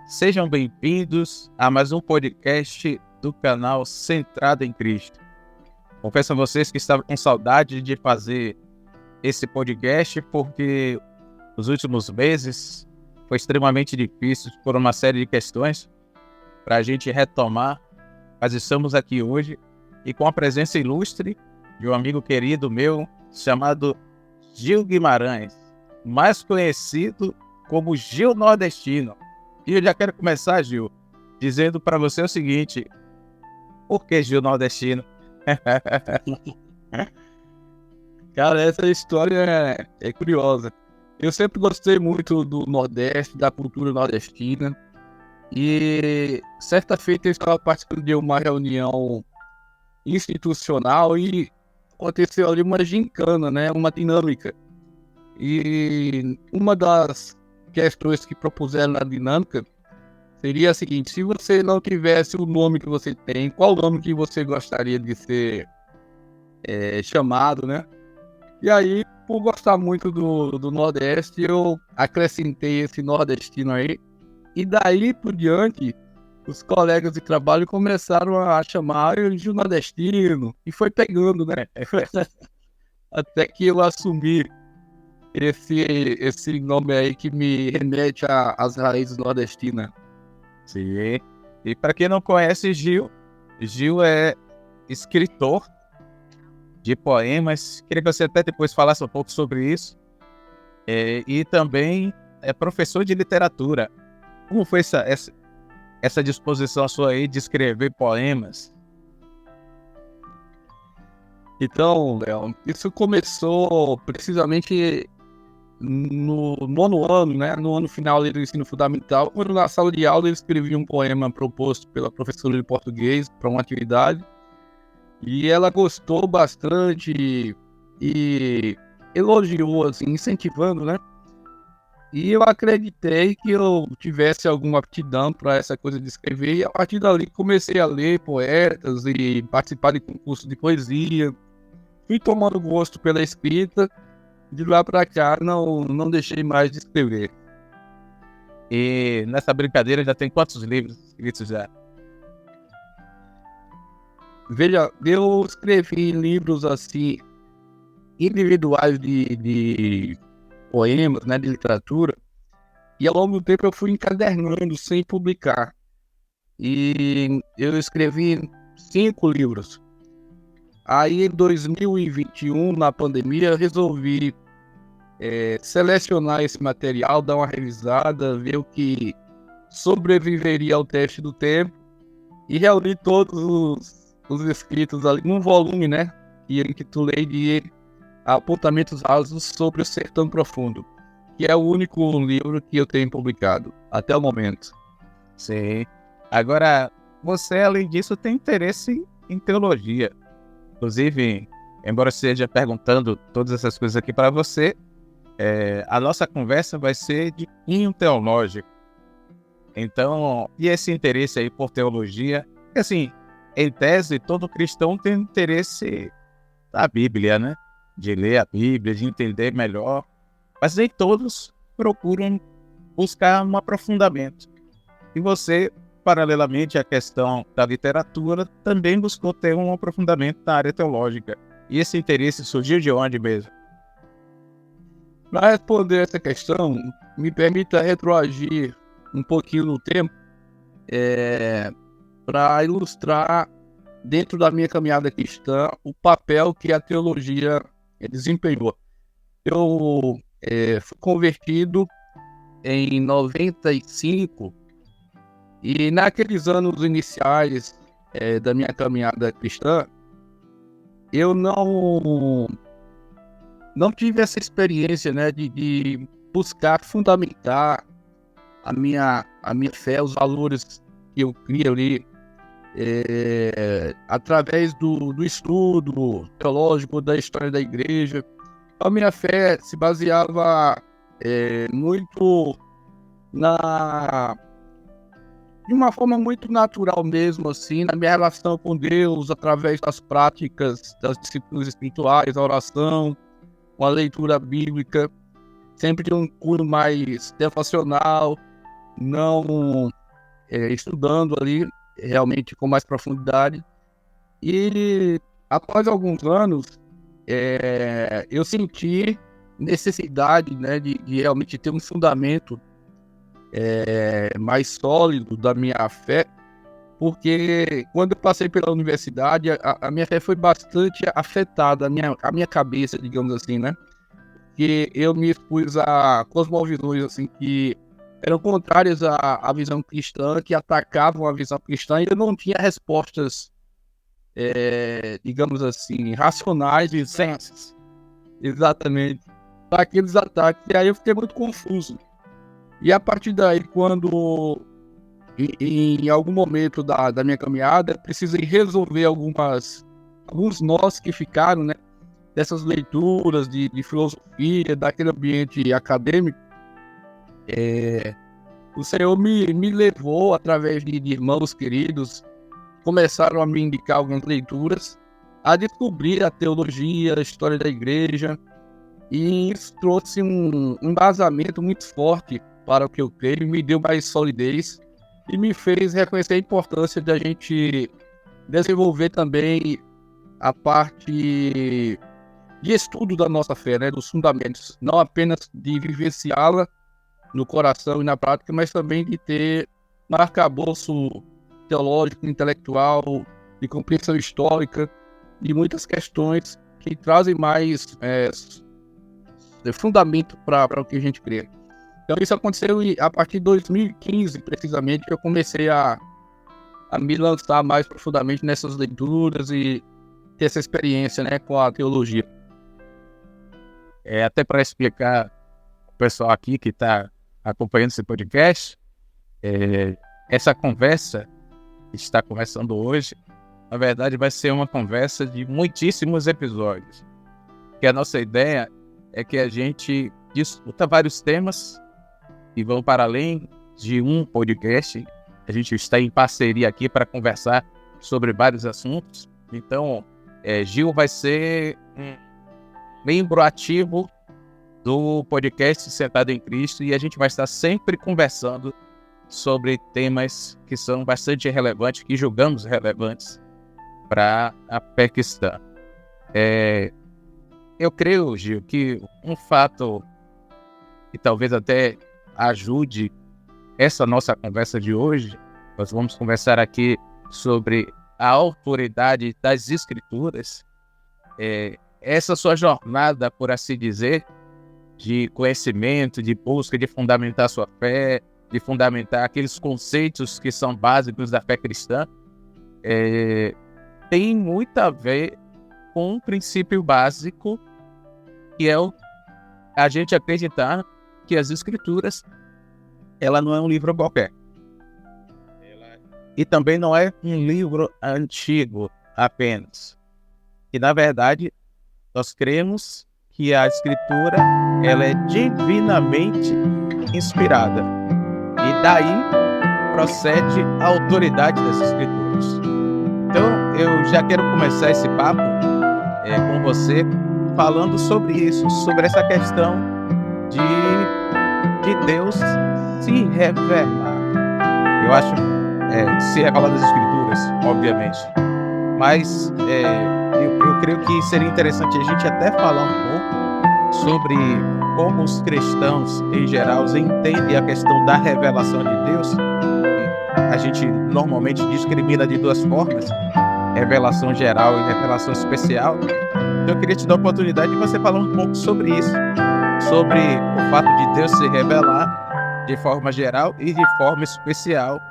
Sejam bem-vindos a mais um podcast do canal Centrado em Cristo. Confesso a vocês que estava com saudade de fazer esse podcast porque os últimos meses foi extremamente difícil por uma série de questões para a gente retomar, mas estamos aqui hoje e com a presença ilustre de um amigo querido meu chamado Gil Guimarães, mais conhecido como Gil Nordestino. E eu já quero começar, Gil, dizendo para você o seguinte: por que Gil Nordestino? Cara, essa história é curiosa. Eu sempre gostei muito do Nordeste, da cultura nordestina. E certa feita eu estava participando de uma reunião institucional e aconteceu ali uma gincana, né? Uma dinâmica. E uma das questões que propuseram na dinâmica seria a seguinte: se você não tivesse o nome que você tem, qual nome que você gostaria de ser chamado, né? E aí, por gostar muito do Nordeste, eu acrescentei esse nordestino aí. E daí por diante, os colegas de trabalho começaram a chamar eu de nordestino. E foi pegando, né? Até que eu assumi esse nome aí que me remete às raízes nordestinas. Sim. E para quem não conhece Gil, Gil é escritor de poemas. Queria que você até depois falasse um pouco sobre isso. E também é professor de literatura. Como foi essa disposição sua aí de escrever poemas? Então, Léo, isso começou precisamente no nono ano, né? No ano final do ensino fundamental, quando na sala de aula eu escrevi um poema proposto pela professora de português para uma atividade. E ela gostou bastante e elogiou, assim, incentivando, né? E eu acreditei que eu tivesse alguma aptidão para essa coisa de escrever. E a partir dali comecei a ler poetas e participar de concursos de poesia. Fui tomando gosto pela escrita. De lá para cá não deixei mais de escrever. E nessa brincadeira já tem quantos livros escritos já? Veja, eu escrevi livros assim, individuais de poemas, né, de literatura, e ao longo do tempo eu fui encadernando sem publicar. E eu escrevi 5 livros. Aí em 2021, na pandemia, eu resolvi selecionar esse material, dar uma revisada, ver o que sobreviveria ao teste do tempo e reunir todos os escritos ali num volume, né? Que eu intitulei de Apontamentos Rasos sobre o Sertão Profundo, que é o único livro que eu tenho publicado até o momento. Sim. Agora, você, além disso, tem interesse em teologia. Inclusive, embora eu esteja perguntando todas essas coisas aqui para você, a nossa conversa vai ser de cunho teológico. Então, e esse interesse aí por teologia? Porque, assim, em tese, todo cristão tem interesse na Bíblia, né? De ler a Bíblia, de entender melhor. Mas nem todos procuram buscar um aprofundamento. E você, paralelamente à questão da literatura, também buscou ter um aprofundamento na área teológica. E esse interesse surgiu de onde mesmo? Para responder essa questão, me permita retroagir um pouquinho no tempo para ilustrar, dentro da minha caminhada cristã, o papel que a teologia desempenhou. Eu fui convertido em 95 e naqueles anos iniciais da minha caminhada cristã, eu não tive essa experiência, né, de buscar fundamentar a minha fé, os valores que eu crio ali, através do estudo teológico da história da igreja. A minha fé se baseava muito de uma forma muito natural mesmo, assim, na minha relação com Deus, através das práticas das disciplinas espirituais, a oração, uma leitura bíblica, sempre de um cunho mais devocional. não estudando ali realmente com mais profundidade. E após alguns anos, eu senti necessidade, né, de realmente ter um fundamento mais sólido da minha fé, porque quando eu passei pela universidade, a minha fé foi bastante afetada, a minha cabeça, digamos assim, né? Que eu me expus a cosmovisões assim, que eram contrárias à visão cristã, que atacavam a visão cristã, e eu não tinha respostas, digamos assim, racionais e sensas, exatamente, para aqueles ataques. E aí eu fiquei muito confuso. E a partir daí, quando em algum momento da minha caminhada, precisei resolver alguns nós que ficaram, né, dessas leituras de filosofia, daquele ambiente acadêmico, o Senhor me levou, através de irmãos queridos, começaram a me indicar algumas leituras, a descobrir a teologia, a história da igreja, e isso trouxe um embasamento muito forte para o que eu creio, me deu mais solidez e me fez reconhecer a importância de a gente desenvolver também a parte de estudo da nossa fé, né, dos fundamentos, não apenas de vivenciá-la no coração e na prática, mas também de ter um arcabouço teológico, intelectual, de compreensão histórica, de muitas questões que trazem mais fundamento para o que a gente crê. Então isso aconteceu a partir de 2015, precisamente, que eu comecei a me lançar mais profundamente nessas leituras e ter essa experiência, né, com a teologia. Até para explicar o pessoal aqui que está acompanhando esse podcast, essa conversa que está começando hoje, na verdade vai ser uma conversa de muitíssimos episódios. Que a nossa ideia é que a gente discuta vários temas que vão para além de um podcast. A gente está em parceria aqui para conversar sobre vários assuntos. Então, Gil vai ser um membro ativo do podcast Sentado em Cristo, e a gente vai estar sempre conversando sobre temas que são bastante relevantes, que julgamos relevantes para a fé cristã. Eu creio, Gil, que um fato que talvez até ajude essa nossa conversa de hoje, nós vamos conversar aqui sobre a autoridade das Escrituras, essa sua jornada, por assim dizer, de conhecimento, de busca, de fundamentar sua fé, de fundamentar aqueles conceitos que são básicos da fé cristã, tem muito a ver com um princípio básico, que é a gente acreditar que as Escrituras, ela não é um livro qualquer. E também não é um livro antigo apenas. E, na verdade, nós cremos que a Escritura, ela é divinamente inspirada. E daí procede a autoridade das Escrituras. Então, eu já quero começar esse papo com você, falando sobre isso, sobre essa questão de Deus se revelar. Eu acho, se revelar das Escrituras, obviamente. Mas eu creio que seria interessante a gente até falar um pouco sobre como os cristãos, em geral, entendem a questão da revelação de Deus. A gente normalmente discrimina de duas formas: revelação geral e revelação especial. Então eu queria te dar a oportunidade de você falar um pouco sobre isso, sobre o fato de Deus se revelar de forma geral e de forma especial,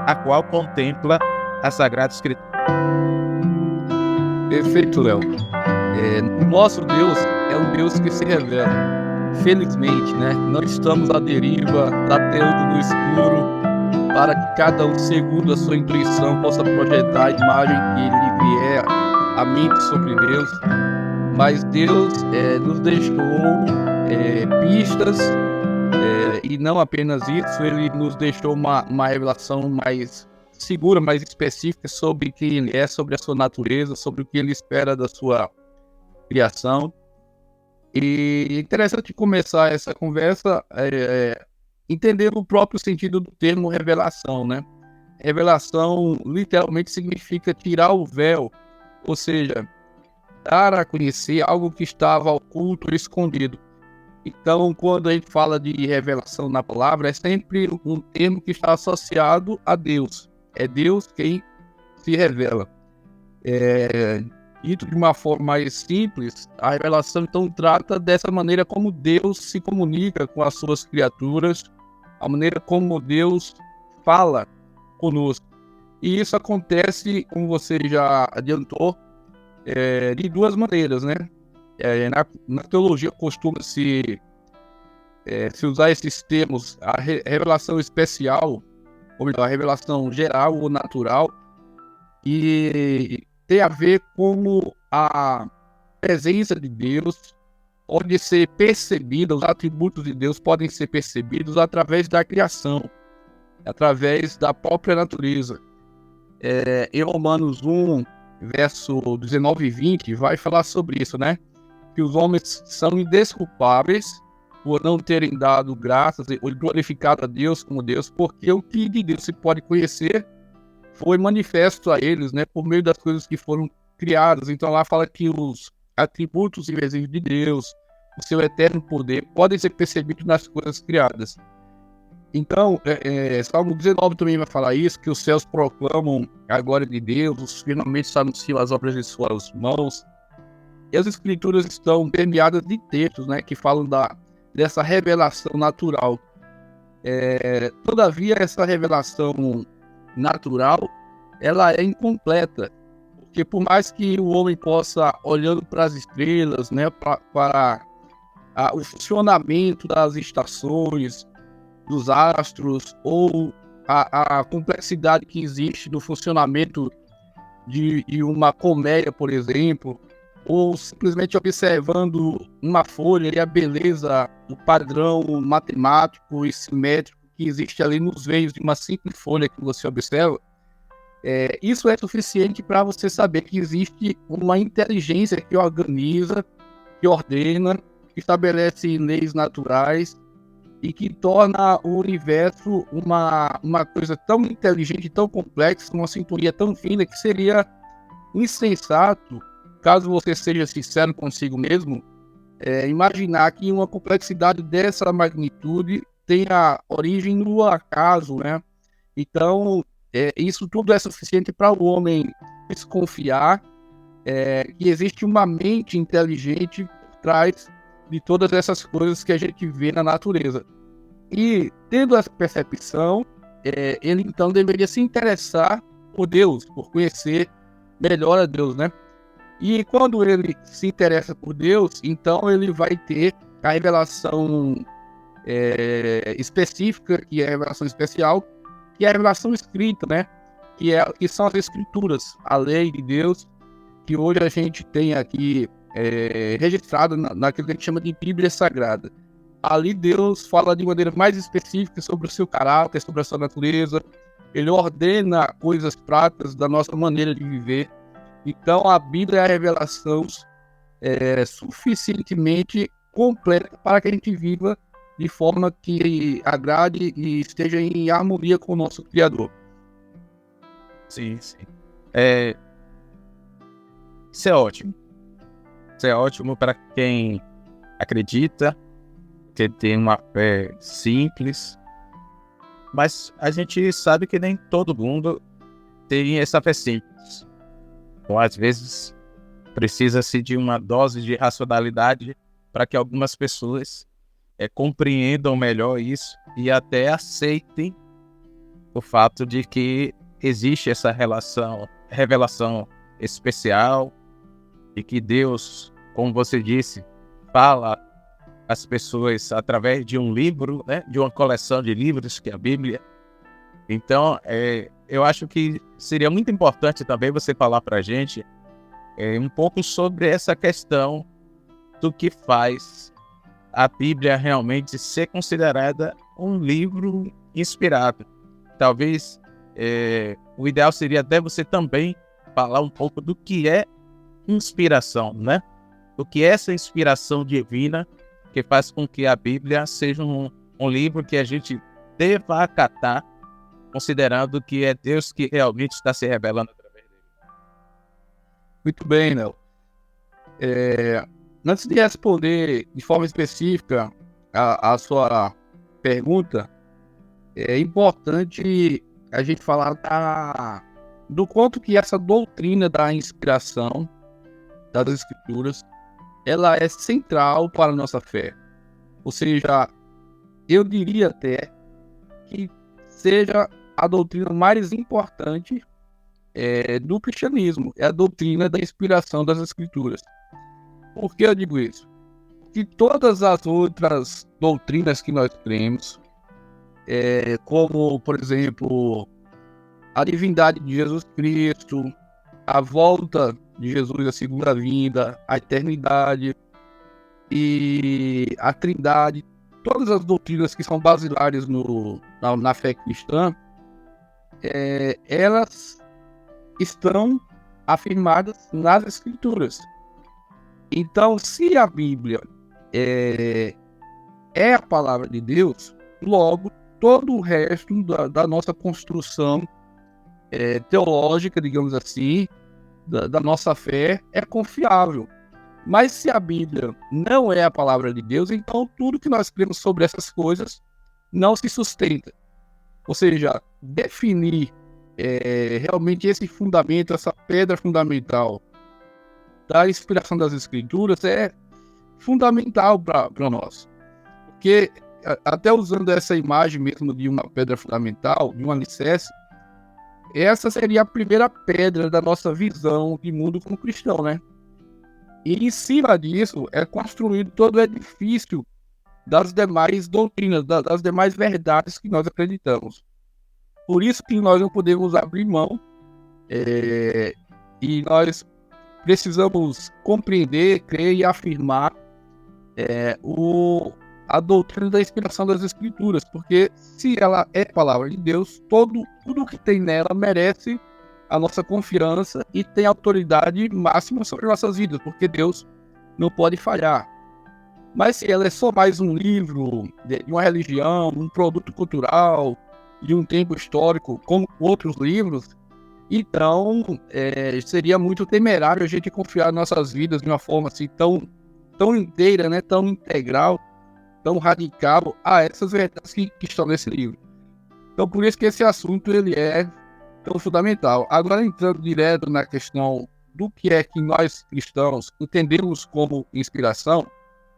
a qual contempla a Sagrada Escritura. Perfeito, Léo. O nosso Deus é um Deus que se revela. Felizmente, né? Não estamos à deriva, tateando no escuro, para que cada um, segundo a sua intuição, possa projetar a imagem que lhe vier à mente sobre Deus. Mas Deus nos deixou pistas, e não apenas isso, Ele nos deixou uma revelação mais segura, mais específica sobre quem Ele é, sobre a sua natureza, sobre o que Ele espera da sua criação. E é interessante começar essa conversa entender o próprio sentido do termo revelação, né? Revelação literalmente significa tirar o véu, ou seja, dar a conhecer algo que estava oculto ou escondido. Então, quando a gente fala de revelação na palavra, é sempre um termo que está associado a Deus. É Deus quem se revela. Dito de uma forma mais simples, a revelação então trata dessa maneira como Deus se comunica com as suas criaturas, a maneira como Deus fala conosco. E isso acontece, como você já adiantou, de duas maneiras, né? Na teologia costuma-se se usar esses termos, a revelação especial, ou melhor, a revelação geral ou natural, e tem a ver com a presença de Deus pode ser percebida, os atributos de Deus podem ser percebidos através da criação, através da própria natureza. Em Romanos 1, verso 19 e 20, vai falar sobre isso, né? Que os homens são indesculpáveis por não terem dado graças ou glorificado a Deus como Deus, porque o que de Deus se pode conhecer foi manifesto a eles, né, por meio das coisas que foram criadas. Então lá fala que os atributos invisíveis de Deus, o seu eterno poder, podem ser percebidos nas coisas criadas. Então, Salmo 19 também vai falar isso, que os céus proclamam a glória de Deus, os firmamentos anunciam as obras de suas mãos. E as escrituras estão permeadas de textos, né, que falam dessa revelação natural. Todavia, essa revelação natural, ela é incompleta, porque por mais que o homem possa, olhando para as estrelas, né, para o funcionamento das estações, dos astros, ou a complexidade que existe no funcionamento de uma colmeia, por exemplo, ou simplesmente observando uma folha e a beleza, o padrão matemático e simétrico que existe ali nos veios de uma simples folha que você observa, isso é suficiente para você saber que existe uma inteligência que organiza, que ordena, que estabelece leis naturais e que torna o universo uma coisa tão inteligente, tão complexa, uma sintonia tão fina, que seria insensato, caso você seja sincero consigo mesmo, imaginar que uma complexidade dessa magnitude tenha origem no acaso, né? Então, isso tudo é suficiente para o homem desconfiar que existe uma mente inteligente por trás de todas essas coisas que a gente vê na natureza. E, tendo essa percepção, ele então deveria se interessar por Deus, por conhecer melhor a Deus, né? E quando ele se interessa por Deus, então ele vai ter a revelação específica, que é a revelação especial, que é a revelação escrita, né? Que são as escrituras, a lei de Deus, que hoje a gente tem aqui registrado naquilo que a gente chama de Bíblia Sagrada. Ali Deus fala de maneira mais específica sobre o seu caráter, sobre a sua natureza. Ele ordena coisas práticas da nossa maneira de viver. Então a Bíblia é a revelação suficientemente completa para que a gente viva de forma que agrade e esteja em harmonia com o nosso Criador. Sim, sim. Isso é ótimo. Isso é ótimo para quem acredita, que tem uma fé simples. Mas a gente sabe que nem todo mundo tem essa fé simples. Então, às vezes, precisa-se de uma dose de racionalidade para que algumas pessoas compreendam melhor isso e até aceitem o fato de que existe essa revelação especial e que Deus, como você disse, fala às pessoas através de um livro, né, de uma coleção de livros, que é a Bíblia. Então, eu acho que seria muito importante também você falar para a gente um pouco sobre essa questão do que faz a Bíblia realmente ser considerada um livro inspirado. Talvez o ideal seria até você também falar um pouco do que é inspiração, né? O que é essa inspiração divina que faz com que a Bíblia seja um livro que a gente deva acatar, considerando que é Deus que realmente está se revelando através dele. Muito bem, Léo. Antes de responder de forma específica a sua pergunta, é importante a gente falar do quanto que essa doutrina da inspiração das Escrituras, ela é central para a nossa fé. Ou seja, eu diria até que seja a doutrina mais importante do cristianismo, é a doutrina da inspiração das Escrituras. Por que eu digo isso? Que todas as outras doutrinas que nós cremos, como, por exemplo, a divindade de Jesus Cristo, a volta de Jesus, a segunda vinda, a eternidade e a trindade, todas as doutrinas que são basilares na fé cristã, elas estão afirmadas nas Escrituras. Então, se a Bíblia é a palavra de Deus, logo todo o resto da nossa construção teológica, digamos assim, da nossa fé é confiável. Mas se a Bíblia não é a palavra de Deus, então tudo que nós cremos sobre essas coisas não se sustenta. Ou seja, definir realmente esse fundamento, essa pedra fundamental da inspiração das Escrituras é fundamental para nós. Porque, até usando essa imagem mesmo de uma pedra fundamental, de um alicerce, essa seria a primeira pedra da nossa visão de mundo como cristão, né? E em cima disso é construído todo o edifício das demais doutrinas, das demais verdades que nós acreditamos. Por isso que nós não podemos abrir mão e nós precisamos compreender, crer e afirmar a doutrina da inspiração das Escrituras, porque se ela é palavra de Deus, tudo que tem nela merece a nossa confiança e tem autoridade máxima sobre nossas vidas, porque Deus não pode falhar. Mas se ela é só mais um livro de uma religião, um produto cultural, de um tempo histórico, como outros livros, então seria muito temerário a gente confiar em nossas vidas de uma forma assim tão inteira, né, tão integral, tão radical a essas verdades que estão nesse livro. Então, por isso que esse assunto ele é tão fundamental. Agora, entrando direto na questão do que é que nós cristãos entendemos como inspiração,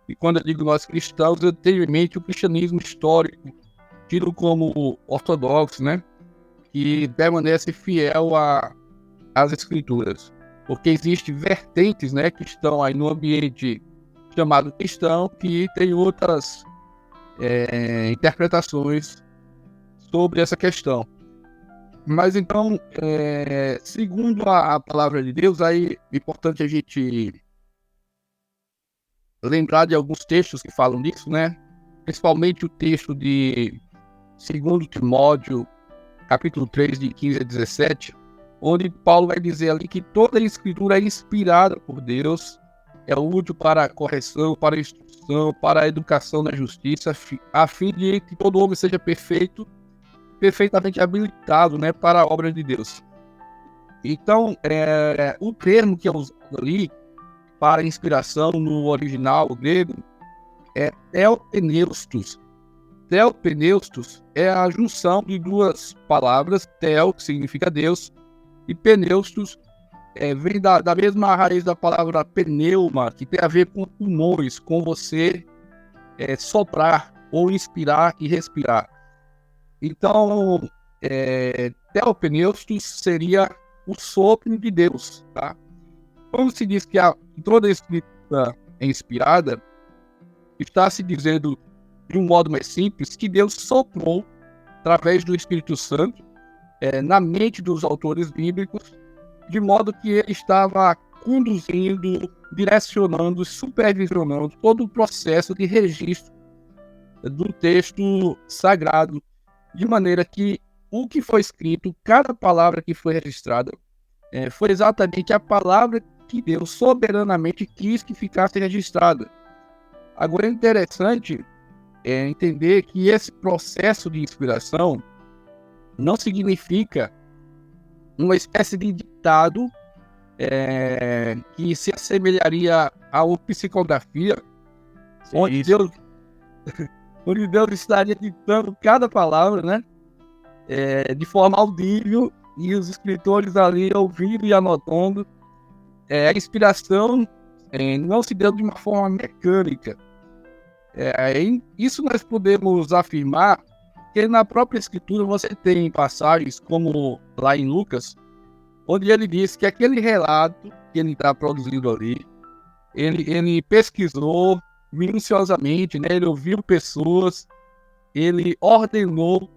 e quando eu digo nós cristãos, eu tenho em mente o cristianismo histórico, tido como ortodoxo, né, que permanece fiel às Escrituras. Porque existem vertentes, né, que estão aí no ambiente chamado cristão, que tem outras interpretações sobre essa questão. Mas então, segundo a palavra de Deus, aí é importante a gente lembrar de alguns textos que falam disso, né? Principalmente o texto de 2 Timóteo, capítulo 3, de 15 a 17, onde Paulo vai dizer ali que toda a Escritura é inspirada por Deus, é útil para a correção, para a instrução, para a educação na justiça, a fim de que todo homem seja perfeito, perfeitamente habilitado, né, para a obra de Deus. Então, o termo que é usado ali para inspiração no original grego é theopneustos. Theopneustos é a junção de duas palavras, theo, que significa Deus, e pneustos vem da mesma raiz da palavra pneuma, que tem a ver com pulmões, com você soprar ou inspirar e respirar. Então, theopneustos seria o sopro de Deus, tá? Quando se diz que toda a Escritura é inspirada, está se dizendo de um modo mais simples que Deus soprou através do Espírito Santo na mente dos autores bíblicos, de modo que ele estava conduzindo, direcionando, supervisionando todo o processo de registro do texto sagrado, de maneira que o que foi escrito, cada palavra que foi registrada, foi exatamente a palavra que Deus soberanamente quis que ficasse registrada. Agora é interessante entender que esse processo de inspiração não significa uma espécie de ditado que se assemelharia a uma psicografia, onde Deus estaria ditando cada palavra, né? De forma audível, e os escritores ali ouvindo e anotando. A inspiração não se deu de uma forma mecânica. Isso nós podemos afirmar que na própria escritura você tem passagens como lá em Lucas, onde ele diz que aquele relato que ele está produzindo ali, ele pesquisou minuciosamente, né? Ele ouviu pessoas, ele ordenou.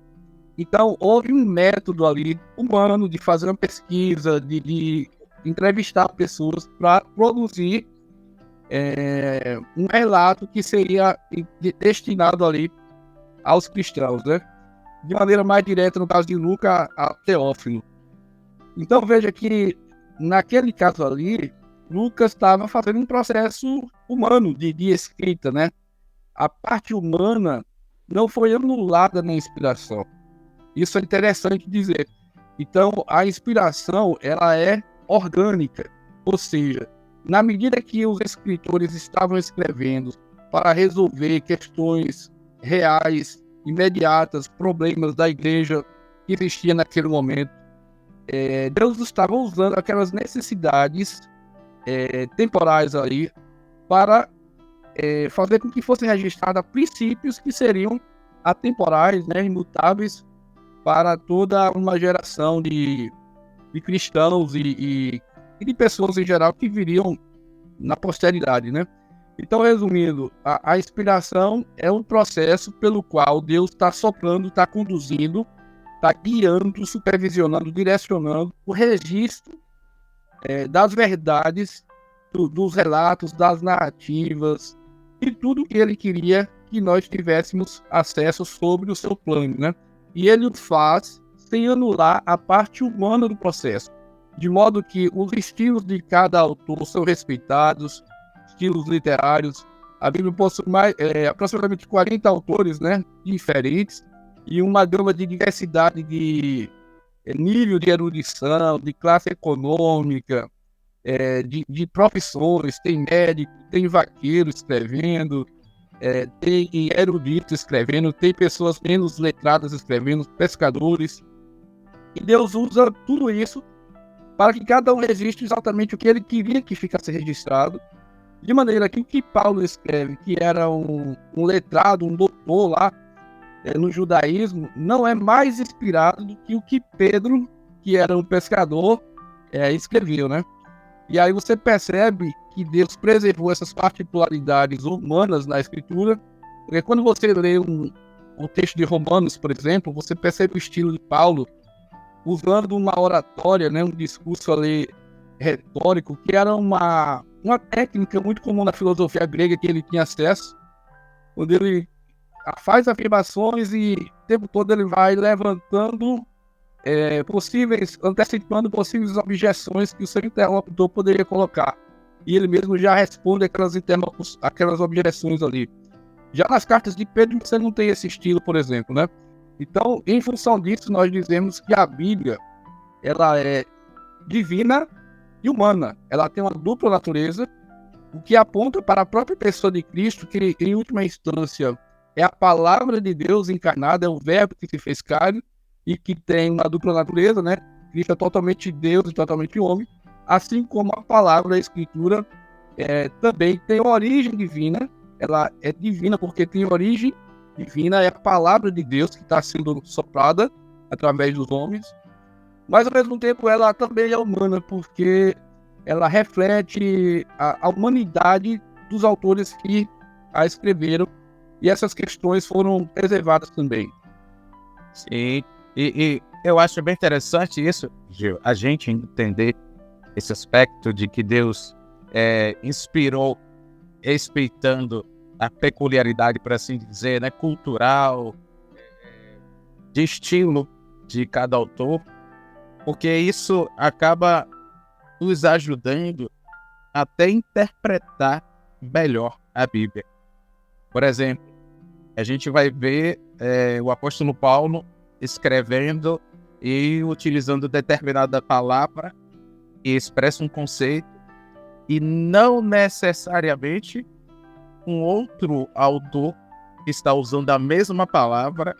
Então houve um método ali humano de fazer uma pesquisa, de entrevistar pessoas para produzir um relato que seria destinado ali aos cristãos, né? De maneira mais direta, no caso de Lucas, a Teófilo. Então veja que naquele caso ali, Lucas estava fazendo um processo humano de escrita, né? A parte humana não foi anulada na inspiração. Isso é interessante dizer. Então a inspiração, ela é orgânica, ou seja, na medida que os escritores estavam escrevendo para resolver questões reais, imediatas, problemas da igreja que existia naquele momento, Deus estava usando aquelas necessidades temporais ali para fazer com que fossem registrados princípios que seriam atemporais, né, imutáveis para toda uma geração de cristãos e de pessoas em geral que viriam na posteridade, né? Então, resumindo, a inspiração é um processo pelo qual Deus está soprando, está conduzindo, está guiando, supervisionando, direcionando o registro das verdades, dos relatos, das narrativas e tudo que ele queria que nós tivéssemos acesso sobre o seu plano, né? E ele o faz sem anular a parte humana do processo, de modo que os estilos de cada autor são respeitados, estilos literários. A Bíblia possui aproximadamente 40 autores, né, diferentes, e uma gama de diversidade de nível de erudição, de classe econômica, de profissões. Tem médico, tem vaqueiro escrevendo, tem erudito escrevendo, tem pessoas menos letradas escrevendo, pescadores. E Deus usa tudo isso para que cada um registre exatamente o que ele queria que ficasse registrado, de maneira que o que Paulo escreve, que era um letrado, um doutor lá no judaísmo, não é mais inspirado do que o que Pedro, que era um pescador, escreveu, né? E aí você percebe que Deus preservou essas particularidades humanas na escritura, porque quando você lê um texto de Romanos, por exemplo, você percebe o estilo de Paulo, usando uma oratória, né, um discurso ali retórico, que era uma técnica muito comum na filosofia grega que ele tinha acesso, onde ele faz afirmações e o tempo todo ele vai levantando antecipando possíveis objeções que o seu interlocutor poderia colocar. E ele mesmo já responde aquelas objeções ali. Já nas cartas de Pedro você não tem esse estilo, por exemplo, né? Então, em função disso, nós dizemos que a Bíblia, ela é divina e humana. Ela tem uma dupla natureza, o que aponta para a própria pessoa de Cristo, que em última instância é a palavra de Deus encarnada, é o verbo que se fez carne e que tem uma dupla natureza, né? Cristo é totalmente Deus e totalmente homem, assim como a palavra da Escritura também tem origem divina. Ela é divina porque tem origem divina, é a palavra de Deus que está sendo soprada através dos homens, mas ao mesmo tempo ela também é humana, porque ela reflete a humanidade dos autores que a escreveram, e essas questões foram preservadas também. Sim, e eu acho bem interessante isso, Gil, a gente entender esse aspecto de que Deus inspirou respeitando a peculiaridade, por assim dizer, né, cultural, de estilo de cada autor, porque isso acaba nos ajudando até interpretar melhor a Bíblia. Por exemplo, a gente vai ver o apóstolo Paulo escrevendo e utilizando determinada palavra que expressa um conceito, e não necessariamente um outro autor que está usando a mesma palavra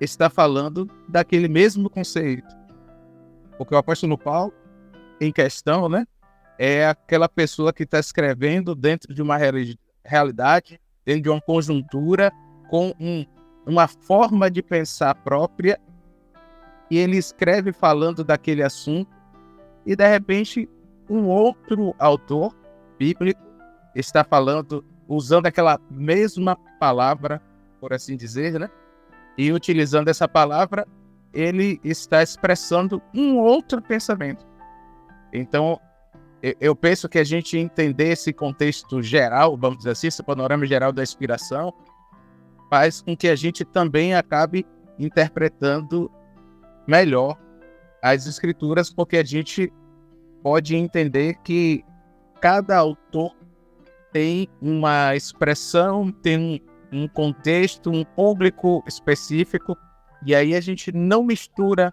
está falando daquele mesmo conceito. Porque o apóstolo Paulo, em questão, né, é aquela pessoa que está escrevendo dentro de uma realidade, dentro de uma conjuntura, com uma forma de pensar própria, e ele escreve falando daquele assunto, e de repente um outro autor bíblico está falando, usando aquela mesma palavra, por assim dizer, né? E utilizando essa palavra, ele está expressando um outro pensamento. Então, eu penso que a gente entender esse contexto geral, vamos dizer assim, esse panorama geral da inspiração, faz com que a gente também acabe interpretando melhor as escrituras, porque a gente pode entender que cada autor tem uma expressão, tem um contexto, um público específico, e aí a gente não mistura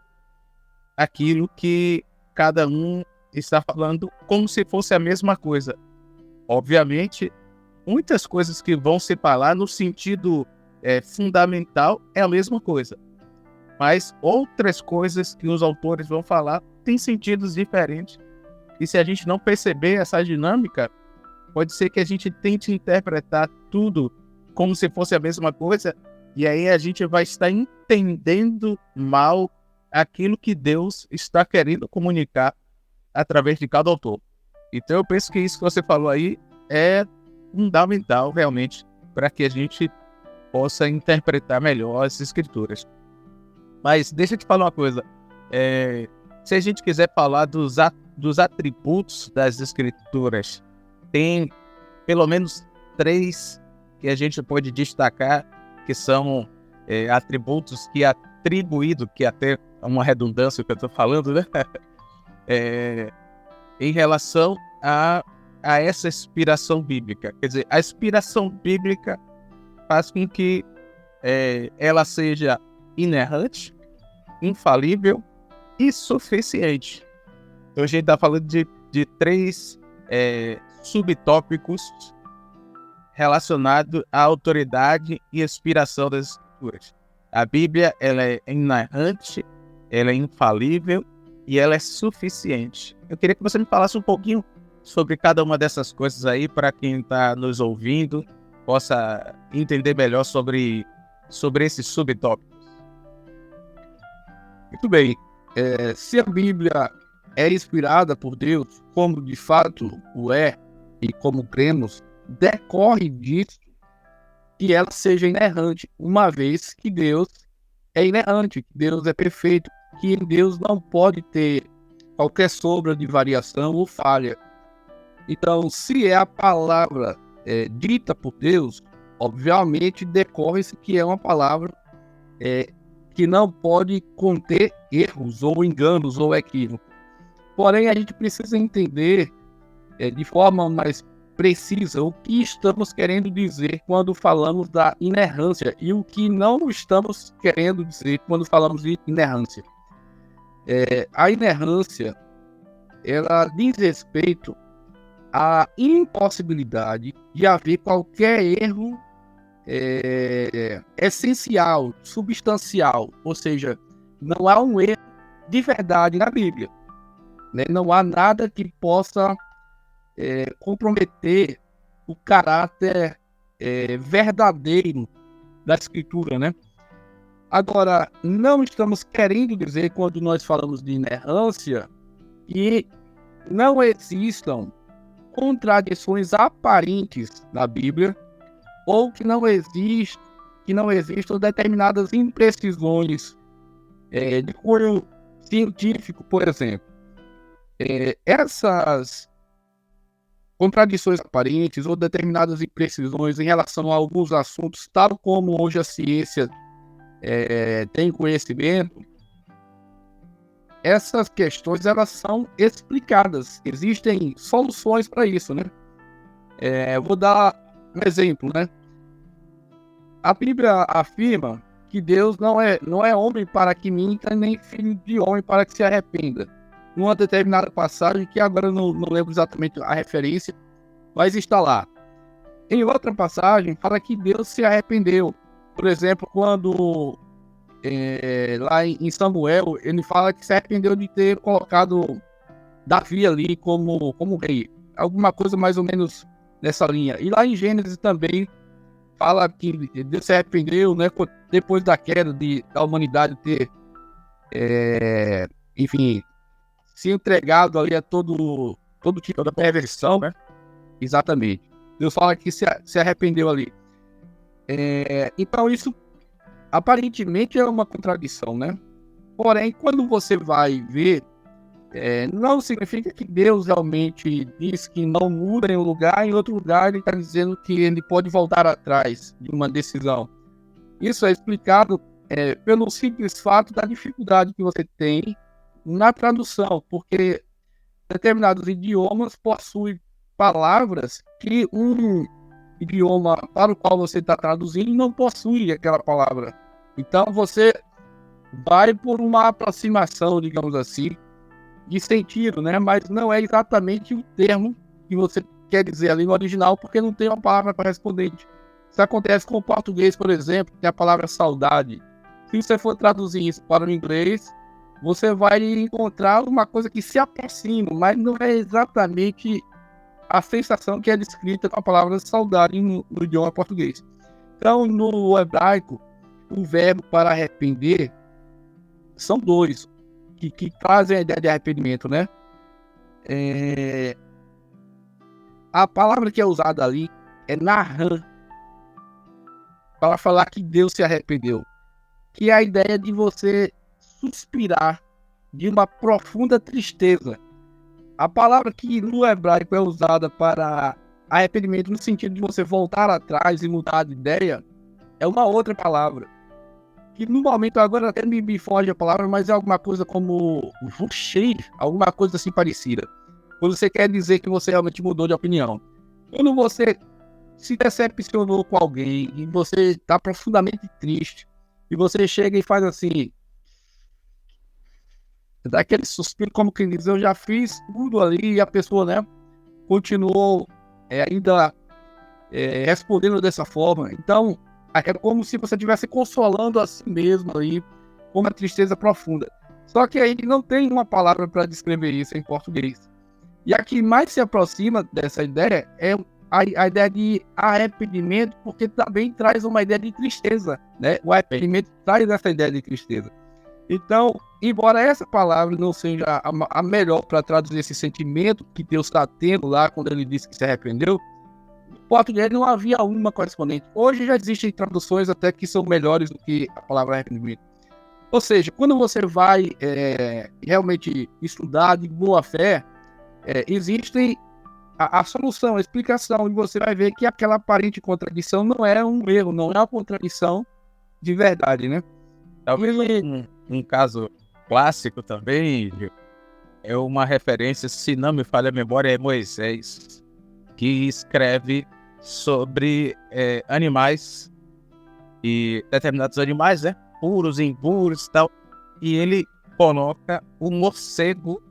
aquilo que cada um está falando como se fosse a mesma coisa. Obviamente, muitas coisas que vão se falar no sentido fundamental é a mesma coisa, mas outras coisas que os autores vão falar têm sentidos diferentes, e se a gente não perceber essa dinâmica, pode ser que a gente tente interpretar tudo como se fosse a mesma coisa, e aí a gente vai estar entendendo mal aquilo que Deus está querendo comunicar através de cada autor. Então eu penso que isso que você falou aí é fundamental realmente para que a gente possa interpretar melhor as escrituras. Mas deixa eu te falar uma coisa, se a gente quiser falar dos atributos das escrituras, tem pelo menos 3 que a gente pode destacar, que são atributos que atribuído, que até é uma redundância que eu estou falando, né? Em relação a essa inspiração bíblica. Quer dizer, a inspiração bíblica faz com que ela seja inerrante, infalível e suficiente. Então a gente está falando de 3 subtópicos relacionados à autoridade e inspiração das escrituras. A Bíblia, ela é inerrante, ela é infalível e ela é suficiente. Eu queria que você me falasse um pouquinho sobre cada uma dessas coisas aí, para quem está nos ouvindo possa entender melhor sobre esses subtópicos. Muito bem. Se a Bíblia é inspirada por Deus, como de fato o é, e como cremos, decorre disso que ela seja inerrante, uma vez que Deus é inerrante, que Deus é perfeito, que em Deus não pode ter qualquer sombra de variação ou falha. Então, se é a palavra dita por Deus, obviamente decorre-se que é uma palavra que não pode conter erros ou enganos ou equívocos. Porém, a gente precisa entender de forma mais precisa o que estamos querendo dizer quando falamos da inerrância e o que não estamos querendo dizer quando falamos de inerrância. A inerrância, ela diz respeito à impossibilidade de haver qualquer erro essencial, substancial, ou seja, não há um erro de verdade na Bíblia, né? Não há nada que possa comprometer o caráter verdadeiro da Escritura, né? Agora, não estamos querendo dizer, quando nós falamos de inerrância, que não existam contradições aparentes na Bíblia, ou que não existam determinadas imprecisões de cunho científico, por exemplo. Essas contradições aparentes ou determinadas imprecisões em relação a alguns assuntos, tal como hoje a ciência tem conhecimento, essas questões elas são explicadas. Existem soluções para isso, né? Vou dar um exemplo, né? A Bíblia afirma que Deus não é homem para que minta, nem filho de homem para que se arrependa. Numa determinada passagem, que agora eu não lembro exatamente a referência, mas está lá. Em outra passagem, fala que Deus se arrependeu. Por exemplo, quando lá em Samuel, ele fala que se arrependeu de ter colocado Davi ali como rei. Alguma coisa mais ou menos nessa linha. E lá em Gênesis também fala que Deus se arrependeu, né, depois da queda da humanidade ter, enfim, se entregado ali a todo tipo de perversão, né? Exatamente. Deus fala que se arrependeu ali. Então isso aparentemente é uma contradição, né? Porém, quando você vai ver, não significa que Deus realmente diz que não muda em um lugar, em outro lugar ele está dizendo que ele pode voltar atrás de uma decisão. Isso é explicado pelo simples fato da dificuldade que você tem na tradução, porque determinados idiomas possuem palavras que um idioma para o qual você está traduzindo não possui aquela palavra. Então você vai por uma aproximação, digamos assim, de sentido, né? Mas não é exatamente o termo que você quer dizer ali no original, porque não tem uma palavra correspondente. Isso acontece com o português, por exemplo, tem a palavra saudade. Se você for traduzir isso para o inglês, você vai encontrar uma coisa que se aproxima, mas não é exatamente a sensação que é descrita com a palavra saudade no idioma português. Então, no hebraico, o verbo para arrepender são dois, que trazem a ideia de arrependimento, né? A palavra que é usada ali é nahan, para falar que Deus se arrependeu, que é a ideia de você suspirar de uma profunda tristeza. A palavra que no hebraico é usada para arrependimento no sentido de você voltar atrás e mudar de ideia é uma outra palavra, que no momento agora até me foge a palavra, mas é alguma coisa como vuxei, alguma coisa assim parecida. Quando você quer dizer que você realmente mudou de opinião. Quando você se decepcionou com alguém e você está profundamente triste e você chega e faz assim, dá aquele suspiro como quem diz, eu já fiz tudo ali, e a pessoa, né, continuou ainda respondendo dessa forma. Então é como se você estivesse consolando a si mesmo ali, com uma tristeza profunda. Só que aí não tem uma palavra para descrever isso em português. E a que mais se aproxima dessa ideia é a ideia de arrependimento, porque também traz uma ideia de tristeza, né? O arrependimento traz essa ideia de tristeza. Então, embora essa palavra não seja a melhor para traduzir esse sentimento que Deus está tendo lá quando ele disse que se arrependeu, no português não havia uma correspondente. Hoje já existem traduções até que são melhores do que a palavra arrependimento. Ou seja, quando você vai realmente estudar de boa fé, existe a solução, a explicação, e você vai ver que aquela aparente contradição não é um erro, não é uma contradição de verdade, né? Talvez um caso clássico também é uma referência, se não me falha a memória, é Moisés, que escreve sobre animais e determinados animais, né? Puros, impuros e tal, e ele coloca o morcego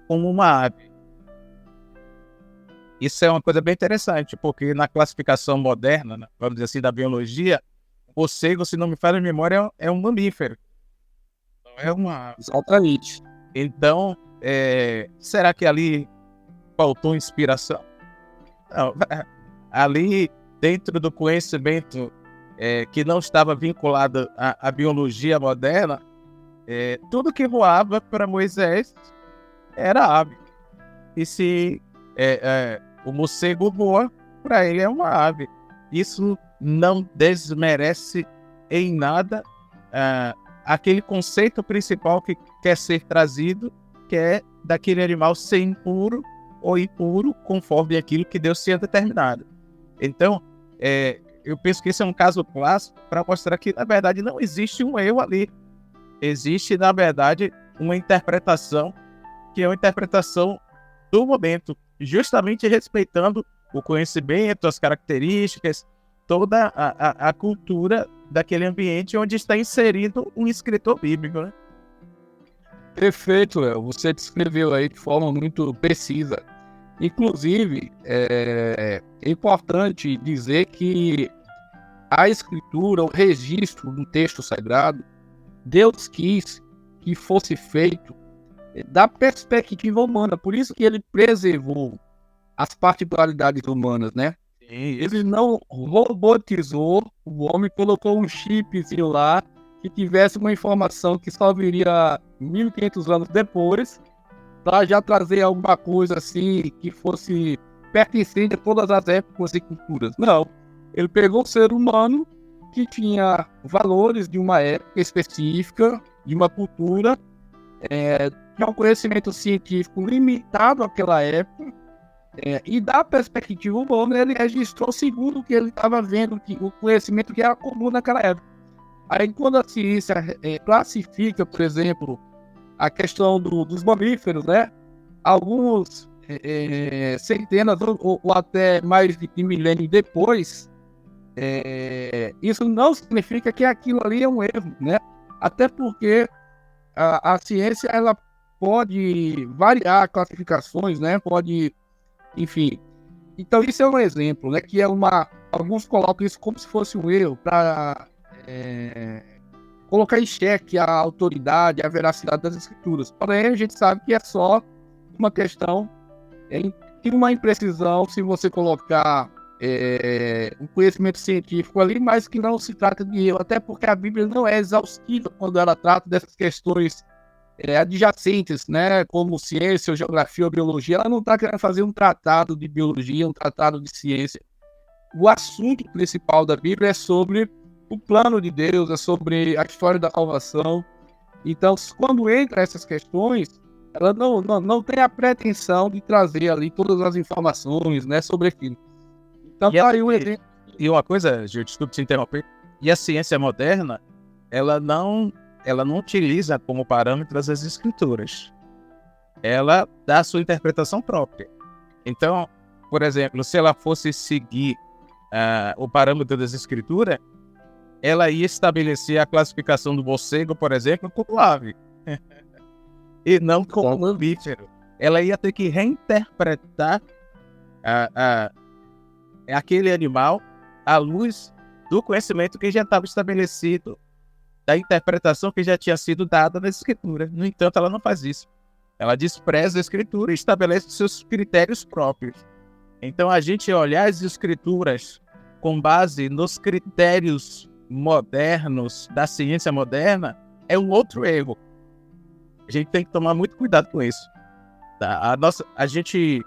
como uma ave. Isso é uma coisa bem interessante, porque na classificação moderna, né, vamos dizer assim, da biologia, o morcego, se não me falha a memória, é um mamífero. Não é uma ave. Exatamente. Então, será que ali faltou inspiração? Não, ali, dentro do conhecimento que não estava vinculado à biologia moderna, tudo que voava para Moisés era ave. E se o morcego voa, para ele é uma ave. Isso não desmerece em nada aquele conceito principal que quer ser trazido, que é daquele animal ser impuro ou impuro, conforme aquilo que Deus tinha determinado. Então, eu penso que esse é um caso clássico para mostrar que, na verdade, não existe um erro ali. Existe, na verdade, uma interpretação que é uma interpretação do momento, justamente respeitando o conhecimento, as características toda a cultura daquele ambiente onde está inserido um escritor bíblico, né? Perfeito, Léo. Você descreveu aí de forma muito precisa. Inclusive, é importante dizer que a escritura, o registro do texto sagrado, Deus quis que fosse feito da perspectiva humana. Por isso que ele preservou as particularidades humanas, né? Ele não robotizou o homem, colocou um chipzinho lá que tivesse uma informação que só viria 1500 anos depois, para já trazer alguma coisa assim que fosse pertencente a todas as épocas e culturas. Não. Ele pegou o ser humano que tinha valores de uma época específica, de uma cultura, tinha um conhecimento científico limitado àquela época, e da perspectiva humana ele registrou segundo o que ele estava vendo, o conhecimento que era comum naquela época. Aí quando a ciência classifica, por exemplo, a questão dos mamíferos, né? Alguns centenas ou até mais de milênios depois, isso não significa que aquilo ali é um erro, né? Até porque a ciência ela pode variar classificações, né? Pode, enfim. Então isso é um exemplo, né? Que é alguns colocam isso como se fosse um erro para colocar em xeque a autoridade, a veracidade das escrituras. Porém, a gente sabe que é só uma questão de uma imprecisão se você colocar um conhecimento científico ali, mas que não se trata de erro, até porque a Bíblia não é exaustiva quando ela trata dessas questões adjacentes, né, como ciência, ou geografia ou biologia. Ela não está querendo fazer um tratado de biologia, um tratado de ciência. O assunto principal da Bíblia é sobre o plano de Deus, é sobre a história da salvação. Então, quando entra essas questões, ela não tem a pretensão de trazer ali todas as informações, né, sobre aquilo. Então, tá aí um exemplo. E uma coisa, Gil, desculpe te interromper, e a ciência moderna, ela não utiliza como parâmetros as escrituras. Ela dá a sua interpretação própria. Então, por exemplo, se ela fosse seguir o parâmetro das escrituras, ela ia estabelecer a classificação do morcego, por exemplo, como ave. E não como mamífero. Ela ia ter que reinterpretar aquele animal à luz do conhecimento que já estava estabelecido, da interpretação que já tinha sido dada na escritura. No entanto, ela não faz isso. Ela despreza a escritura e estabelece seus critérios próprios. Então, a gente olhar as escrituras com base nos critérios modernos da ciência moderna é um outro erro. A gente tem que tomar muito cuidado com isso. Tá? A gente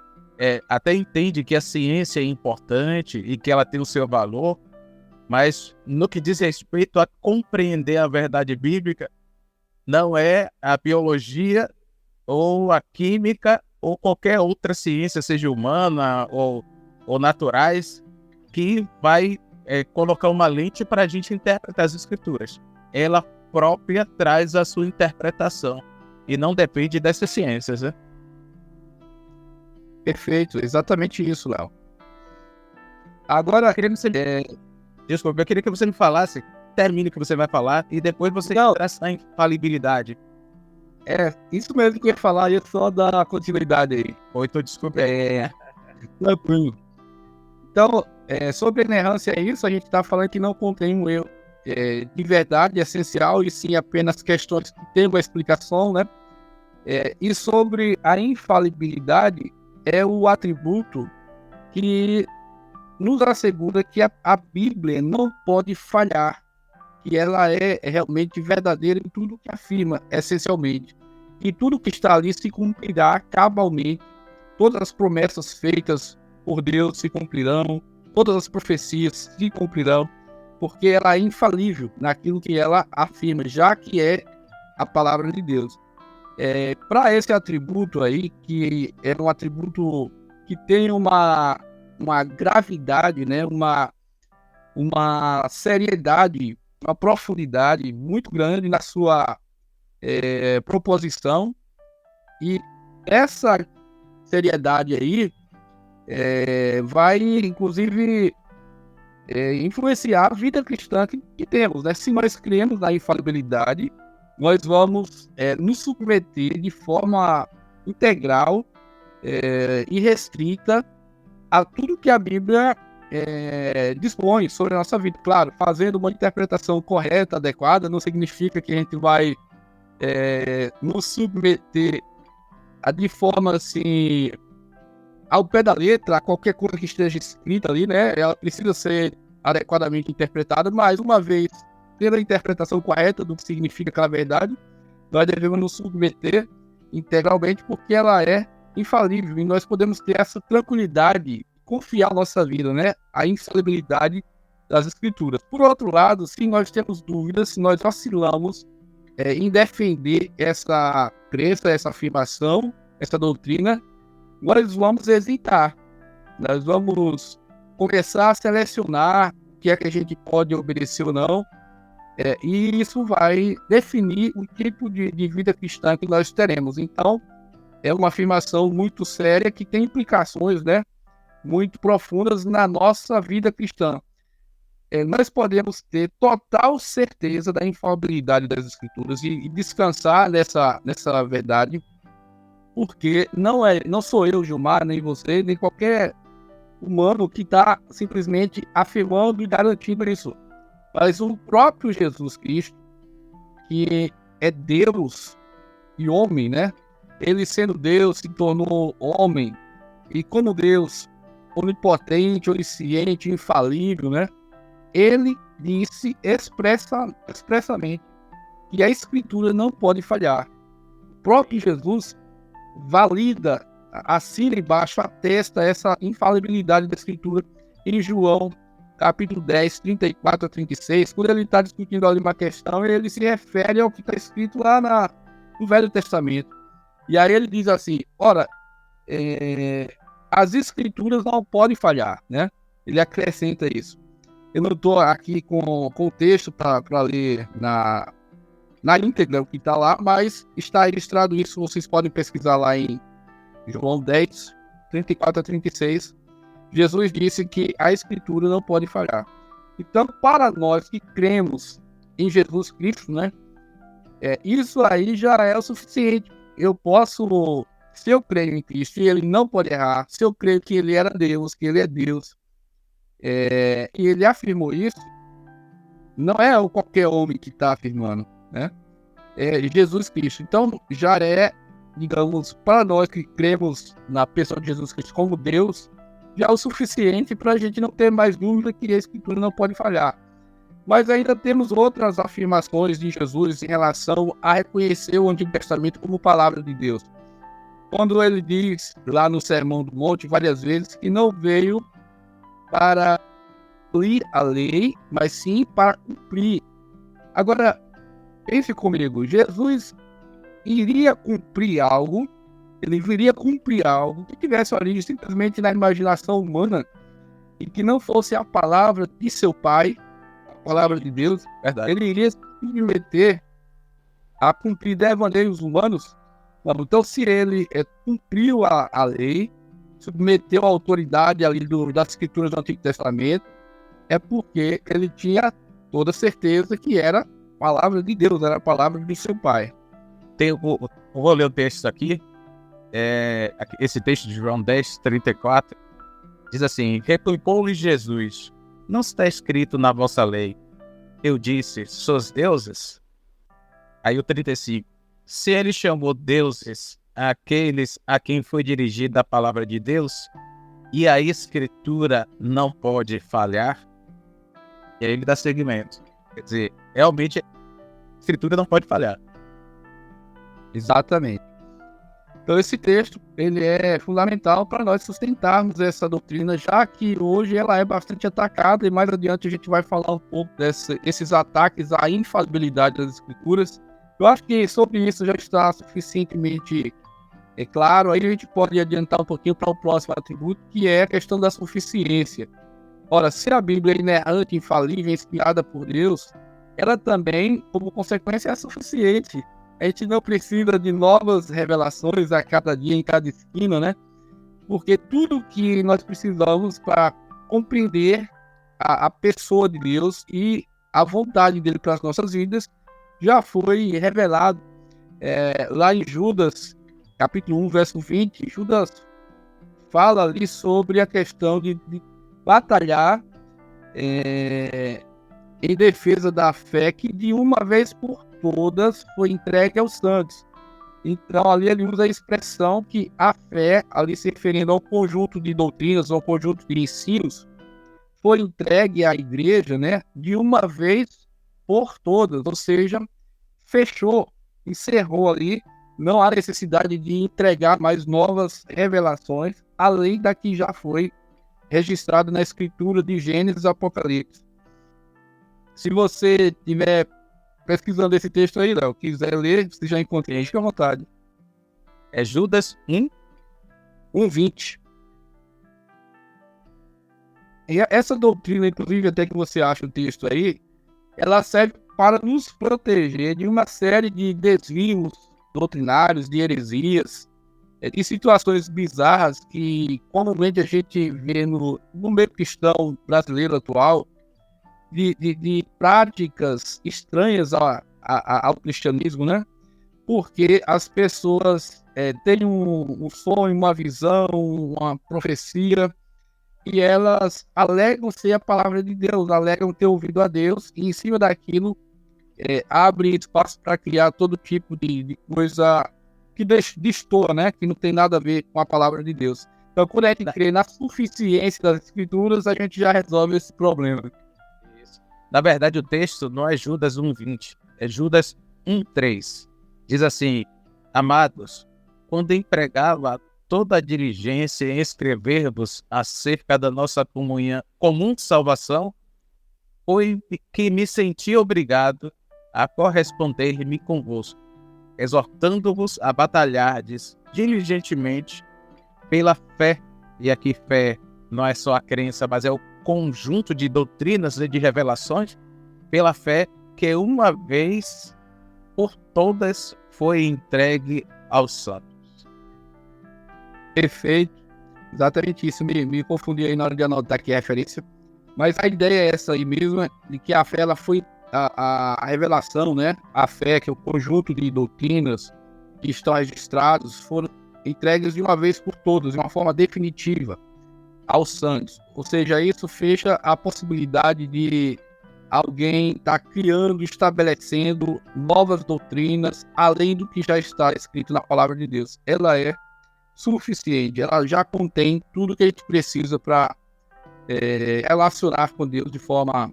até entende que a ciência é importante e que ela tem o seu valor, mas no que diz respeito a compreender a verdade bíblica, não é a biologia ou a química ou qualquer outra ciência, seja humana ou naturais, que vai colocar uma lente para a gente interpretar as escrituras. Ela própria traz a sua interpretação e não depende dessas ciências, né? Perfeito, exatamente isso, Léo. Agora, desculpa, eu queria que você me falasse, termine o que você vai falar e depois você traz a infalibilidade. Isso mesmo que eu ia falar, ia só dar continuidade aí. Então, desculpa. Tranquilo. Então, sobre a inerrância é isso, a gente está falando que não contém um erro de verdade essencial, e sim apenas questões que têm uma explicação, né? E sobre a infalibilidade, é o atributo que nos assegura que a Bíblia não pode falhar, que ela é realmente verdadeira em tudo que afirma, essencialmente. E tudo que está ali se cumprirá cabalmente, todas as promessas feitas por Deus se cumprirão, todas as profecias se cumprirão, porque ela é infalível naquilo que ela afirma, já que é a palavra de Deus. Para esse atributo aí, que é um atributo que tem uma gravidade, né, uma seriedade, uma profundidade muito grande na sua proposição, e essa seriedade aí vai, inclusive, influenciar a vida cristã que temos, né? Se nós cremos na infalibilidade, nós vamos nos submeter de forma integral e restrita a tudo que a Bíblia dispõe sobre a nossa vida. Claro, fazendo uma interpretação correta, adequada, não significa que a gente vai nos submeter de forma assim, ao pé da letra, a qualquer coisa que esteja escrita ali, né? Ela precisa ser adequadamente interpretada, mas uma vez tendo a interpretação correta do que significa aquela verdade, nós devemos nos submeter integralmente, porque ela é infalível e nós podemos ter essa tranquilidade, confiar na nossa vida, né? A infalibilidade das Escrituras. Por outro lado, se nós temos dúvidas, se nós vacilamos em defender essa crença, essa afirmação, essa doutrina, nós vamos hesitar. Nós vamos começar a selecionar o que é que a gente pode obedecer ou não, e isso vai definir o tipo de vida cristã que nós teremos. Então, é uma afirmação muito séria que tem implicações, né, muito profundas na nossa vida cristã. Nós podemos ter total certeza da infalibilidade das Escrituras e descansar nessa verdade, porque não sou eu, Gilmar, nem você, nem qualquer humano que está simplesmente afirmando e garantindo isso, mas o próprio Jesus Cristo, que é Deus e homem, né? Ele sendo Deus se tornou homem, e como Deus onipotente, onisciente, infalível, né? Ele disse expressamente que a Escritura não pode falhar. O próprio Jesus valida, assina embaixo, atesta essa infalibilidade da Escritura em João, capítulo 10, 34 a 36, quando ele está discutindo ali uma questão, ele se refere ao que está escrito lá no Velho Testamento. E aí ele diz assim, ora, as Escrituras não podem falhar, né? Ele acrescenta isso. Eu não estou aqui com o texto para ler na íntegra o que está lá, mas está registrado isso, vocês podem pesquisar lá em João 10, 34 a 36. Jesus disse que a Escritura não pode falhar. Então, para nós que cremos em Jesus Cristo, né, isso aí já é o suficiente. Eu posso, se eu creio em Cristo e ele não pode errar, se eu creio que ele era Deus, que ele é Deus, e ele afirmou isso, não é qualquer homem que está afirmando, né? É Jesus Cristo. Então, já é, digamos, para nós que cremos na pessoa de Jesus Cristo como Deus, já é o suficiente para a gente não ter mais dúvida que a Escritura não pode falhar. Mas ainda temos outras afirmações de Jesus em relação a reconhecer o Antigo Testamento como palavra de Deus. Quando ele diz lá no Sermão do Monte várias vezes que não veio para cumprir a lei, mas sim para cumprir. Agora, pense comigo, Jesus iria cumprir algo, ele viria cumprir algo que tivesse origem simplesmente na imaginação humana e que não fosse a palavra de seu Pai, a palavra de Deus. Verdade. Ele iria se submeter a cumprir devaneios humanos. Então, se ele cumpriu a lei, submeteu a autoridade ali das escrituras do Antigo Testamento, é porque ele tinha toda certeza que era a palavra de Deus, era a palavra do seu Pai. Vou ler o texto aqui. Esse texto de João 10, 34 diz assim: replicou-lhe Jesus, não está escrito na vossa lei, eu disse, sois deuses? Aí o 35, se ele chamou deuses aqueles a quem foi dirigida a palavra de Deus, e a Escritura não pode falhar, e aí ele dá seguimento. Quer dizer, realmente a Escritura não pode falhar. Exatamente. Então esse texto ele é fundamental para nós sustentarmos essa doutrina, já que hoje ela é bastante atacada, e mais adiante a gente vai falar um pouco desses ataques à infalibilidade das Escrituras. Eu acho que sobre isso já está suficientemente claro. Aí a gente pode adiantar um pouquinho para o próximo atributo, que é a questão da suficiência. Ora, se a Bíblia é inerrante, infalível, inspirada por Deus, ela também, como consequência, é suficiente. A gente não precisa de novas revelações a cada dia, em cada esquina, né? Porque tudo que nós precisamos para compreender a pessoa de Deus e a vontade dele para as nossas vidas já foi revelado lá em Judas, capítulo 1, verso 20. Judas fala ali sobre a questão de batalhar em defesa da fé que de uma vez por todas foi entregue aos santos. Então ali ele usa a expressão que a fé, ali se referindo ao conjunto de doutrinas, ao conjunto de ensinos, foi entregue à igreja, né, de uma vez por todas, ou seja, fechou, encerrou ali, não há necessidade de entregar mais novas revelações, além da que já foi registrado na escritura de Gênesis e Apocalipse. Se você estiver pesquisando esse texto aí, Léo, quiser ler, você já encontrou, fique à vontade. É Judas 1:20. E essa doutrina, inclusive, até que você acha o texto aí, ela serve para nos proteger de uma série de desvios doutrinários, de heresias, de situações bizarras que comumente a gente vê no meio cristão brasileiro atual, de práticas estranhas ao cristianismo, né? Porque as pessoas têm um sonho, uma visão, uma profecia, e elas alegam ser a palavra de Deus, alegam ter ouvido a Deus, e em cima daquilo abre espaço para criar todo tipo de coisa que destoa, né? Que não tem nada a ver com a palavra de Deus. Então, quando a gente crê na suficiência das escrituras, a gente já resolve esse problema. Na verdade, o texto não é Judas 1:20, é Judas 1:3. Diz assim: amados, quando empregava toda a diligência em escrever-vos acerca da nossa comum salvação, foi que me senti obrigado a corresponder-me convosco, exortando-vos a batalhardes diligentemente pela fé, e aqui fé não é só a crença, mas é o conjunto de doutrinas e de revelações, pela fé que uma vez por todas foi entregue aos santos. Perfeito, exatamente isso, me confundi aí na hora de anotar aqui a referência, mas a ideia é essa aí mesmo, de que a fé ela foi a revelação, né? A fé, que é o conjunto de doutrinas que estão registrados, foram entregues de uma vez por todas, de uma forma definitiva, aos santos. Ou seja, isso fecha a possibilidade de alguém estar criando, estabelecendo novas doutrinas, além do que já está escrito na palavra de Deus. Ela é suficiente, ela já contém tudo que a gente precisa para relacionar com Deus de forma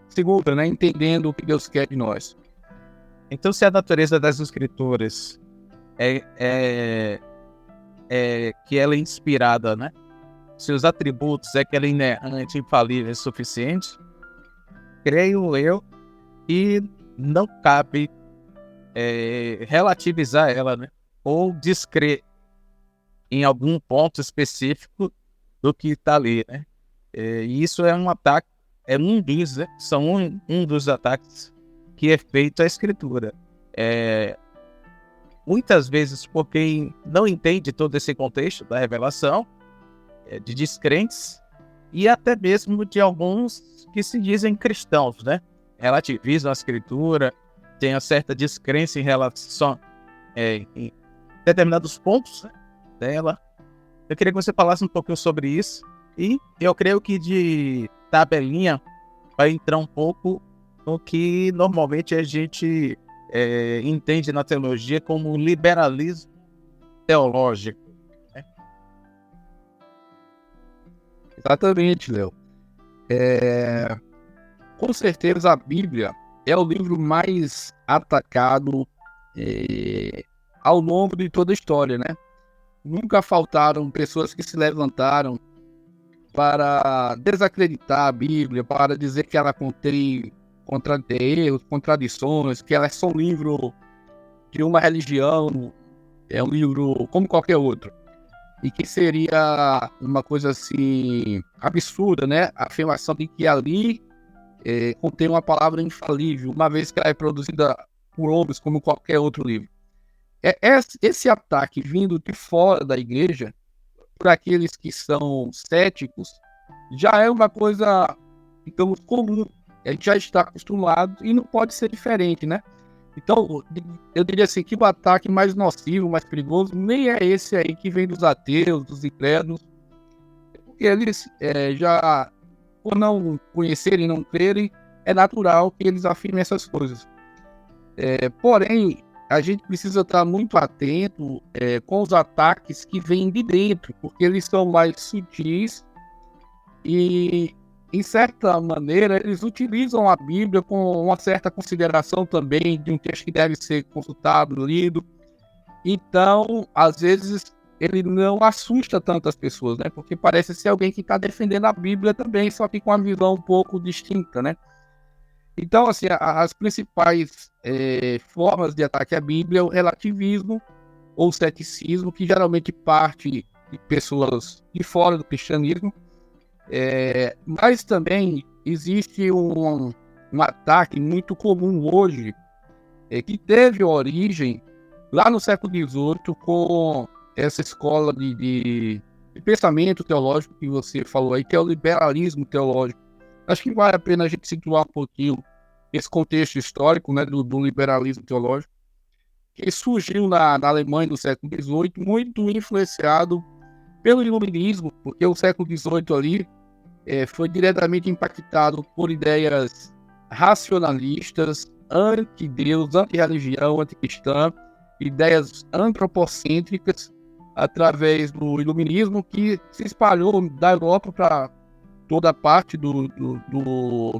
segura, né? Entendendo o que Deus quer de nós. Então, se a natureza das escrituras é que ela é inspirada, né? Se os atributos é que ela é inerrante, infalível e suficiente, creio eu que não cabe relativizar ela, né? Ou descrer em algum ponto específico do que está ali, né? E isso é um ataque, são um dos ataques que é feito à escritura. Muitas vezes por quem não entende todo esse contexto da revelação, de descrentes e até mesmo de alguns que se dizem cristãos, né? Relativizam a escritura, têm uma certa descrença em relação em determinados pontos, né, dela. Eu queria que você falasse um pouquinho sobre isso, e eu creio que de tabelinha vai entrar um pouco no que normalmente a gente entende na teologia como liberalismo teológico. Exatamente, Léo. Com certeza a Bíblia é o livro mais atacado ao longo de toda a história, né? Nunca faltaram pessoas que se levantaram para desacreditar a Bíblia, para dizer que ela contém erros, contradições, que ela é só um livro de uma religião, é um livro como qualquer outro. E que seria uma coisa assim absurda, né? A afirmação de que ali contém uma palavra infalível, uma vez que ela é produzida por homens como qualquer outro livro. Esse ataque vindo de fora da igreja, por aqueles que são céticos, já é uma coisa digamos, comum. A gente já está acostumado e não pode ser diferente, né? Então, eu diria assim, que o ataque mais nocivo, mais perigoso, nem é esse aí que vem dos ateus, dos incrédulos, porque eles já, por não conhecerem, não crerem, é natural que eles afirmem essas coisas. Porém, a gente precisa estar muito atento com os ataques que vêm de dentro, porque eles são mais sutis e, em certa maneira, eles utilizam a Bíblia com uma certa consideração também de um texto que deve ser consultado, lido. Então, às vezes, ele não assusta tantas pessoas, né? Porque parece ser alguém que está defendendo a Bíblia também, só que com uma visão um pouco distinta, né? Então, assim, as principais formas de ataque à Bíblia é o relativismo ou o ceticismo, que geralmente parte de pessoas de fora do cristianismo. Mas também existe um ataque muito comum hoje, que teve origem lá no século XVIII com essa escola de pensamento teológico que você falou aí, que é o liberalismo teológico. Acho que vale a pena a gente situar um pouquinho esse contexto histórico, né, do liberalismo teológico, que surgiu na Alemanha do século XVIII, muito influenciado pelo iluminismo, porque o século XVIII ali foi diretamente impactado por ideias racionalistas, anti-Deus, anti-religião, anticristã, ideias antropocêntricas, através do iluminismo, que se espalhou da Europa para toda a parte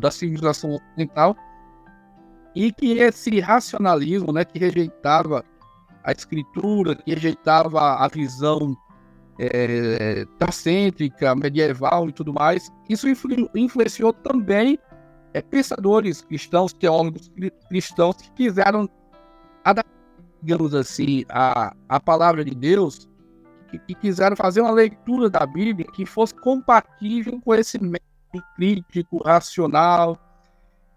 da civilização ocidental, e que esse racionalismo, né, que rejeitava a escritura, que rejeitava a visão teocêntrica, medieval e tudo mais, isso influenciou também pensadores cristãos, teólogos cristãos que quiseram adaptar, digamos assim, a palavra de Deus, que quiseram fazer uma leitura da Bíblia que fosse compatível com esse método crítico, racional.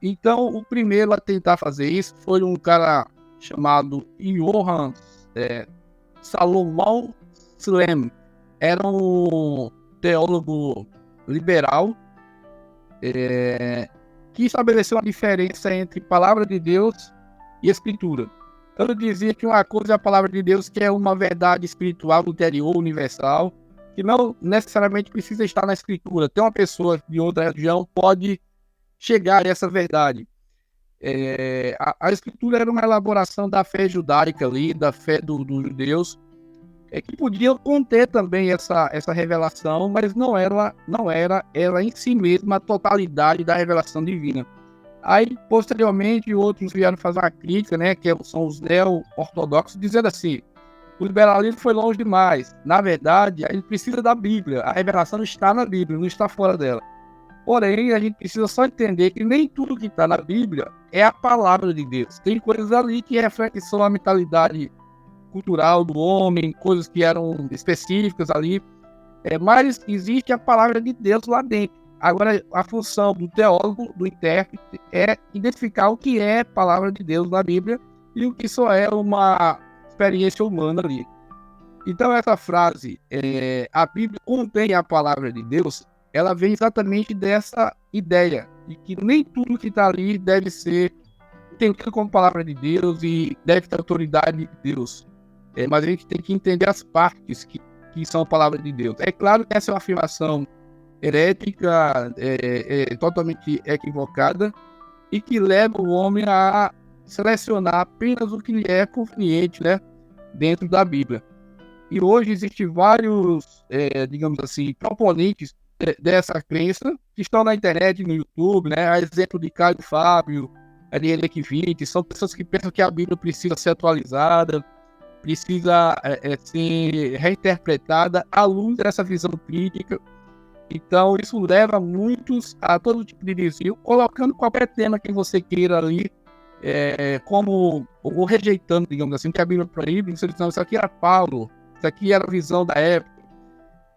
Então, o primeiro a tentar fazer isso foi um cara chamado Johann Salomão Slem. Era um teólogo liberal que estabeleceu uma diferença entre palavra de Deus e escritura. Então, ele dizia que uma coisa é a palavra de Deus, que é uma verdade espiritual, interior, universal, que não necessariamente precisa estar na escritura. Tem uma pessoa de outra religião pode chegar a essa verdade. A escritura era uma elaboração da fé judaica ali, da fé dos judeus, que podia conter também essa revelação, mas não era ela em si mesma a totalidade da revelação divina. Aí, posteriormente, outros vieram fazer uma crítica, né, que são os neo-ortodoxos, dizendo assim: o liberalismo foi longe demais. Na verdade, a gente precisa da Bíblia. A revelação está na Bíblia, não está fora dela. Porém, a gente precisa só entender que nem tudo que está na Bíblia é a palavra de Deus. Tem coisas ali que refletem só a mentalidade cultural do homem, coisas que eram específicas ali, mas existe a palavra de Deus lá dentro. Agora, a função do teólogo, do intérprete, é identificar o que é a palavra de Deus na Bíblia e o que só é uma experiência humana ali. Então, essa frase, a Bíblia contém a palavra de Deus, ela vem exatamente dessa ideia de que nem tudo que está ali deve ser entendido como palavra de Deus e deve ter autoridade de Deus. Mas a gente tem que entender as partes que são a palavra de Deus. É claro que essa é uma afirmação herética, totalmente equivocada, e que leva o homem a selecionar apenas o que lhe é conveniente, né, dentro da Bíblia. E hoje existem vários, digamos assim, proponentes dessa crença que estão na internet, no YouTube, né, a exemplo de Caio Fábio, Ariel Equivite, são pessoas que pensam que a Bíblia precisa ser atualizada, precisa ser reinterpretada à luz dessa visão crítica. Então, isso leva muitos a todo tipo de desvio, colocando qualquer tema que você queira ali, como, ou rejeitando, digamos assim, que a Bíblia proíbe, você diz, não, isso aqui era Paulo, isso aqui era a visão da época.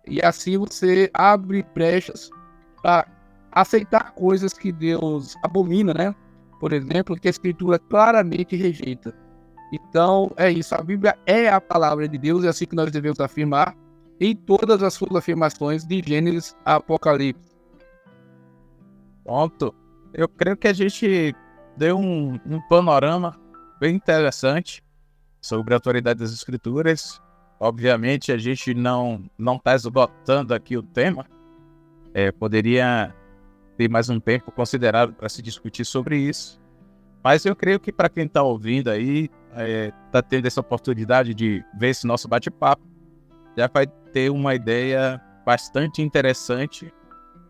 E assim você abre brechas para aceitar coisas que Deus abomina, né? Por exemplo, que a Escritura claramente rejeita. Então, é isso. A Bíblia é a palavra de Deus, é assim que nós devemos afirmar em todas as suas afirmações de Gênesis a Apocalipse. Pronto. Eu creio que a gente deu um panorama bem interessante sobre a autoridade das Escrituras. Obviamente, a gente não está esgotando aqui o tema. Poderia ter mais um tempo considerável para se discutir sobre isso. Mas eu creio que para quem está ouvindo aí, está tendo essa oportunidade de ver esse nosso bate-papo, já vai ter uma ideia bastante interessante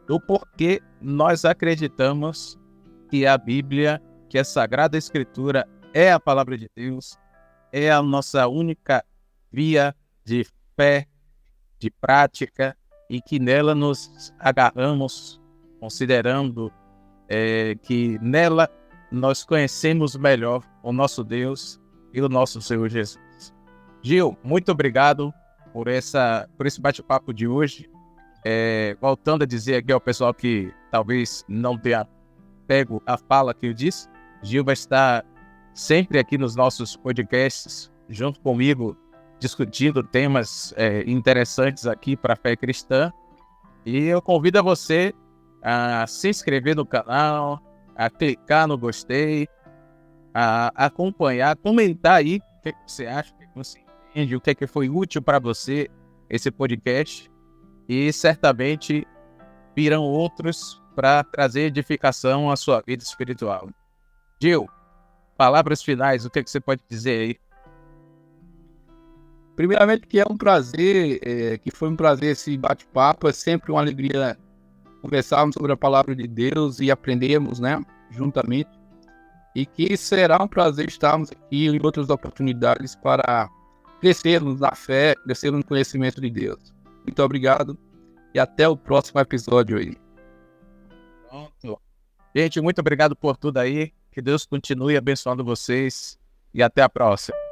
do porquê nós acreditamos que a Bíblia, que a Sagrada Escritura é a palavra de Deus, é a nossa única via de fé, de prática, e que nela nos agarramos, considerando que nela nós conhecemos melhor o nosso Deus e o nosso Senhor Jesus. Gil, muito obrigado por esse bate-papo de hoje. Voltando a dizer aqui ao pessoal que talvez não tenha pego a fala que eu disse, Gil vai estar sempre aqui nos nossos podcasts, junto comigo, discutindo temas interessantes aqui para a fé cristã. E eu convido a você a se inscrever no canal, a clicar no gostei, a acompanhar, comentar aí o que você acha, o que você entende, o que foi útil para você esse podcast. E certamente virão outros para trazer edificação à sua vida espiritual. Gil, palavras finais, o que você pode dizer aí? Primeiramente, que é um prazer, que foi um prazer esse bate-papo. É sempre uma alegria conversarmos sobre a palavra de Deus e aprendermos, né, juntamente. E que será um prazer estarmos aqui em outras oportunidades para crescermos na fé, crescermos no conhecimento de Deus. Muito obrigado e até o próximo episódio aí. Pronto. Gente, muito obrigado por tudo aí. Que Deus continue abençoando vocês e até a próxima.